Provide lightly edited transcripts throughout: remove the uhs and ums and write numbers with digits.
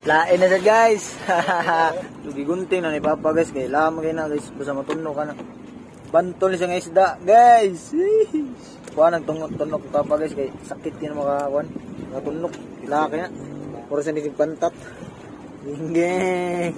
Lain na siya guys. Lugi gunting na ni Papa guys. Kaya lama kayo na guys. Basta matunog ka na. Bantol siya ng isda guys. Kuha nagtunok ni Papa guys. Kaya sakit yun makakuan. Matunog. Laki na. Puro siya nagpantat. Ginggeng.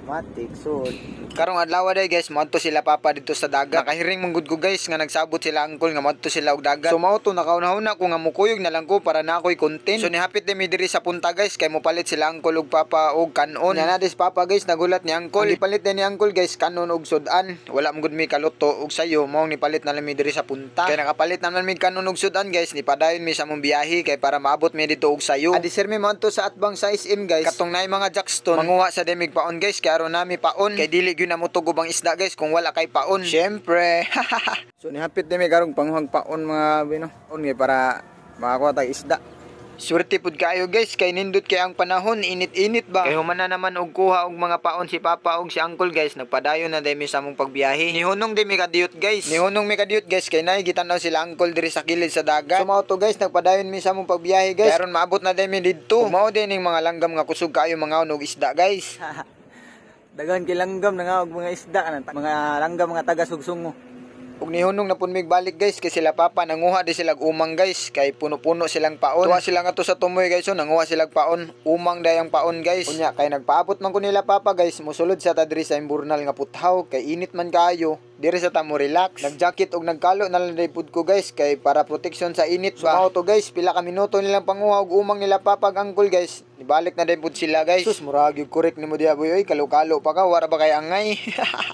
Matik so. Karong adlaw day guys, moadto sila Papa dito sa dagat. Nakahiring manggud ko guys nga nagsabot sila angkol nga moadto sila og dagat. So mao to nakaunahuna ko nga mukuyog na lang ko para na ako'y content. So nihapit mi diri sa punta guys kay mopalit sila angkol og Papa og kanon. Nya na dis Papa guys nagulat ni angkol. Ipalit ni angkol guys kanon og sudan. Wala man gud mi kaluto og sayo mao ni palit na lang mi diri sa punta. Kay nakapalit naman mi kanon og sudan guys, ni padayon mi sa mong biyahe kay para maabot mi dito og sayo. Adisir mi moadto sa atbang sa SM guys. Katong nay mga jackstone manguha sa demig paon guys kay aron nami paon kay dili gyud na mo tugog ang isda guys kung wala kay paon. Syempre. So nihapit mi karong panguhang paon mga bino. On kay para makakuha tag isda. Swerte pud kayo guys kay nindot kay ang panahon, init-init ba. Kay human na naman og kuha og mga paon si Papa og si Uncle guys, nagpadayon na demi sa mong pagbiyahe. Nihunong demi kadiyot guys. Nihunong mi kadiyot guys kay nay gitan-aw sila Uncle diri sa kilid sa dagat. So mao to guys, nagpadayon mi sa mong pagbiyahe guys. Karon maabot na demi didto. Mao din ning mga langgam nga kusog kayo mga og isda guys. Dagan kay langgam na nga og mga isda mga langgam mga taga Sugsungo. Ug nihunong na pun mig balik guys kay sila Papa nanguha di sila umang guys kay puno-puno silang paon. Tuwa sila nga to sa tumoy guys so nanguha silang paon, umang dayang paon guys. Unya kay nagpaabot man ko nila Papa guys, mosulod sa ta diri sa imburnal nga puthaw kay init man kaayo. Diri sa tamo relax. Nagjacket og nagkalo na lang pud ko guys kay para protection sa init ba. So, to guys pila ka minuto nilang panguha og umang nila Papa ag Uncle guys. Ibalik na din pud sila guys. Sus murag yung correct nimo diha boy oy, kalo-kalo pa ka wara ba kay angay.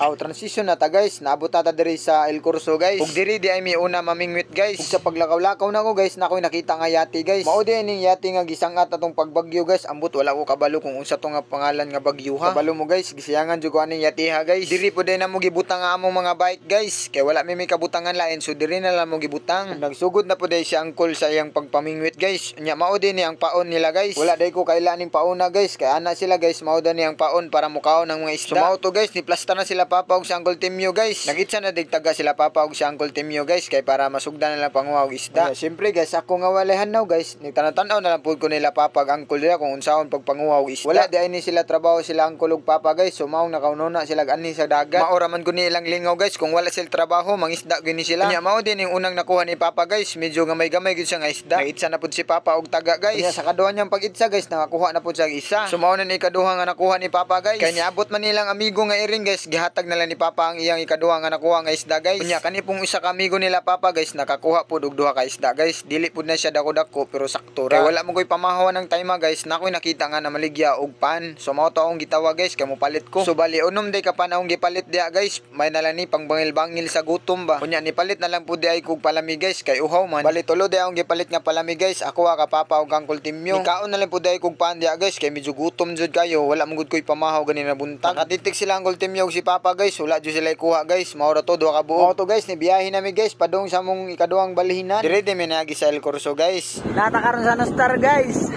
Aw transition na ta guys, naabot ta diri sa El Corso guys. Ug diri di ay mi una mamingwit guys. Ug sa paglakaw-lakaw na ko guys, nakoy nakita nga yati guys. Mao di ning yati nga gisangat atong pagbagyo guys. Ambot wala ko kabalo kung unsa to nga pangalan nga bagyo ha. Kabalo mo guys, gisiyangan jud ko aning yati ha guys. Diri pud na mo gibutang nga among mga bike guys. Kay wala mi kabutangan lain so diri na lang mo gibutang. Nagsugod na pud si Uncle sa iyang pagpamingwit guys. Nya mao din ni ang paon nila guys. Wala day ko kailaning pauna guys kay ana sila guys mao ni ang paon para mukaon ng mga isda. So mao to guys ni plasta na sila Papa og si Uncle Timyo guys. Nagitsa na digtaga sila Papa og si Uncle Timyo guys kay para masugdan nila panguha og isda. Syempre guys ako nga walahan now guys, nagtanaw-tanaw na lang pud ko nila Papa ag Uncle nila kung unsaon pagpanguha og isda. Wala di ay ni sila trabaho sila Uncle ug Papa guys. So mao nakaunona sila ani sa dagat. Maora man ko ni ilang lingaw guys kung wala sila trabaho mangisda gini sila. Nya mao din yung unang nakuha ni Papa guys, medyo gamay-gamay gyud siya nga isda. Nagitsa na pud si Papa og taga guys. Nya sa kaduha niyang pag-itsa guys nakakuha na pud siya isa. So mao na ni ikaduha nga nakuha ni Papa guys. Kay niabot man nilang amigo nga iring guys, gihatag na lang ni Papa ang iyang ikaduha nga nakuha nga isda guys. Unya kani pong isa ka amigo nila Papa guys nakakuha pud og duha ka isda guys. Dili pud na siya dako-dako pero sakto ra. Kay wala mo koy pamahawan ng time guys, nakoy nakita nga na maligya og pan. So mao to akong gitawa guys kay mo palit ko. So bali unom day ka pan akong gipalit dia guys. May nalang ni pangbangil-bangil sa gutom ba. Unya ni palit na lang pud ay kog palami guys kay uhaw man. Bali tulo day akong gipalit nga palami guys. Ako ka Papa og Uncle Timyo. Nikaon na lang pud ay kog pan dia guys kay medyo gutom jud kayo, wala mong gud koy pamahaw gani na buntag. Nakatitik sila ang Timyo og si Papa guys, wala jud sila ikuha guys. Mao ra to duha ka buok. Mao to guys ni biyahe nami guys padung sa mong ikaduhang balihinan. Dire di minagi sa El Corso guys. Nata karon sa Nostar guys.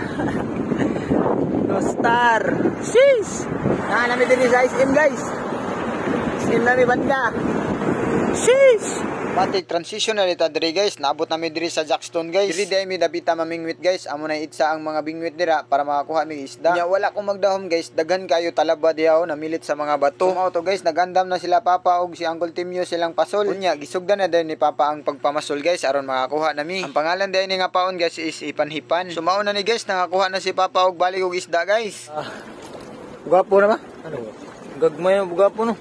Nostar. Sis. Nami diri sa SM guys. SM nami banda. Sis. Batik transition na dito diri guys, naabot namin diri sa Jackstone guys. Diri day mi dabita mamingwit guys, amo na itsa ang mga bingwit dira para makakuha mi isda. Nya wala kong magdahom guys, daghan kayo talaba diaw namilit sa mga bato. Mao to guys, nagandam na sila Papa og si Uncle Timyo silang pasol. Unya gisugdan na din ni Papa ang pagpamasol guys aron makakuha nami. Ang pangalan day ni nga paon guys is Ipan-Hipan. So mao na ni guys, nakakuha na si Papa og balik og isda guys. Gwapo na ba? Ano? Gagmay na gwapo no.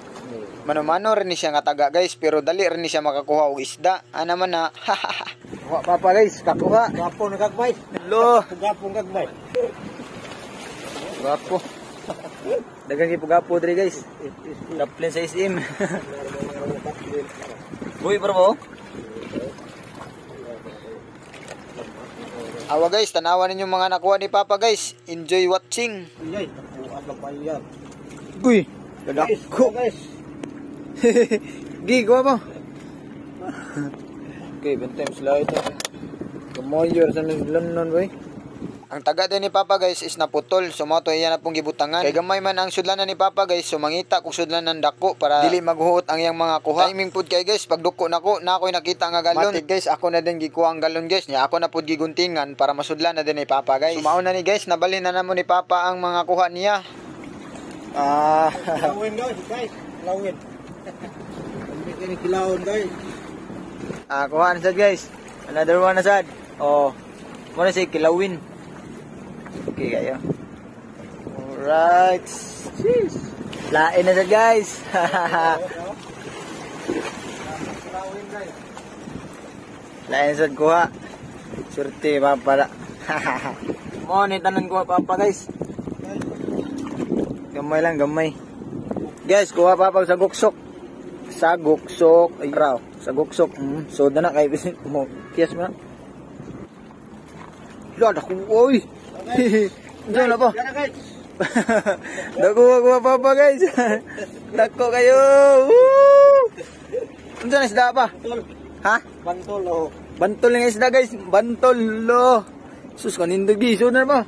Mano-mano rin ni siya nga taga guys, pero dali rin ni siya makakuha og isda. Ana man na. Kuha Papa guys, kakuha. Gwapo na gagmay. Lo, Gwapo gagmay. gwapo. Dagang gipugapo diri guys. Kaplen sa SM. Boy bro. Awa guys, tanawan ninyo mga nakuha ni Papa guys. Enjoy watching. Enjoy. Guy, dadako guys. Gi, kuha mo. Okay, benteng sila ito. Kamoyor sa naglanon boy. Ang taga din ni Papa guys is naputol. So mo to iya na pong gibutangan. Kay gamay man ang sudlanan ni Papa guys, so mangita kung sudlanan dako para dili maghuot ang yang mga kuha. Timing pud kay guys, pagduko nako na ako'y nakita nga galon. Matik guys, ako na din gikuha ang galon guys. Nya ako na pud giguntingan para masudlan na din ni Papa guys. Sumao na ni guys, nabalhin na namo ni Papa ang mga kuha niya. Kilawin guys. Kilawin. Hindi kilawin guys. Kuha na sad guys. Another one na sad. Oh. Muna si kilawin. Okay kayo. Alright. Jeez. Lain na sad guys. Lain sad kuha. Surti Papa. Mo ni tanan kuha Papa guys. Gamay lang, gamay. Guys, kuha Papa sa guksok. Sa guksok. Ay, raw. Sa guksok. So, na kay bisin mo. Kiyas mo na. Lord, ako, oy. Diyan na po. Nakuha Papa guys. Dako kayo. Diyan na isda pa. Ha? Bantol, oh. Bantol ng isda guys. Bantol, oh. Sus, kanindagi. So, na ba?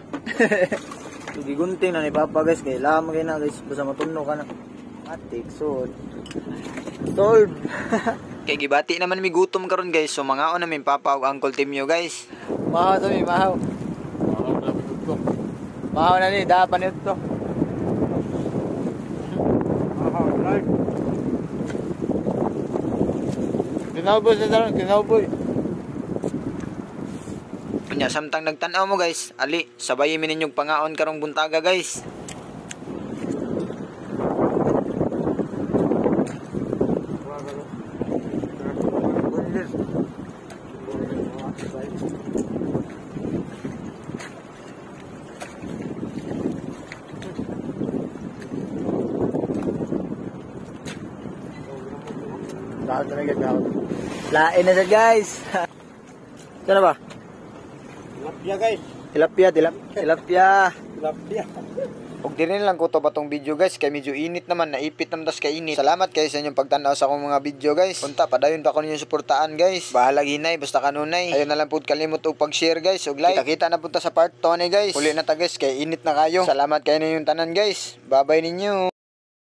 Gigunting na ni Papa guys. Kaya lamang kayo na guys. Basta matuno ka na. Atik, so. Solve. Kay gibati naman mi gutom karon guys. So mangaon na mi Papa ug Uncle Timyo guys. Mahaw to mi, mahaw. Mahaw na ni, dapan ito. Mahaw, right. Kinauboy sa taron, kinauboy. Nya samtang nagtan-aw mo guys, ali sabay mi ninyong pangaon karong buntaga guys. Lain na siya guys. Saan ba? Tilapia guys. Tilapia. Ug diri lang ko to batong video guys kay medyo init naman, naipit naman tas kay init. Salamat kayo sa inyong pagtan-aw sa akong mga video guys. Punta padayon pa ko ninyong suportaan guys. Bahala hinay basta kanunay. Ayun na lang pud kalimot og pag-share guys ug like. Kita na punta sa part 2 ni guys. Uli na ta guys kay init na kayo. Salamat kayo ninyong tanan guys. Bye-bye ninyo.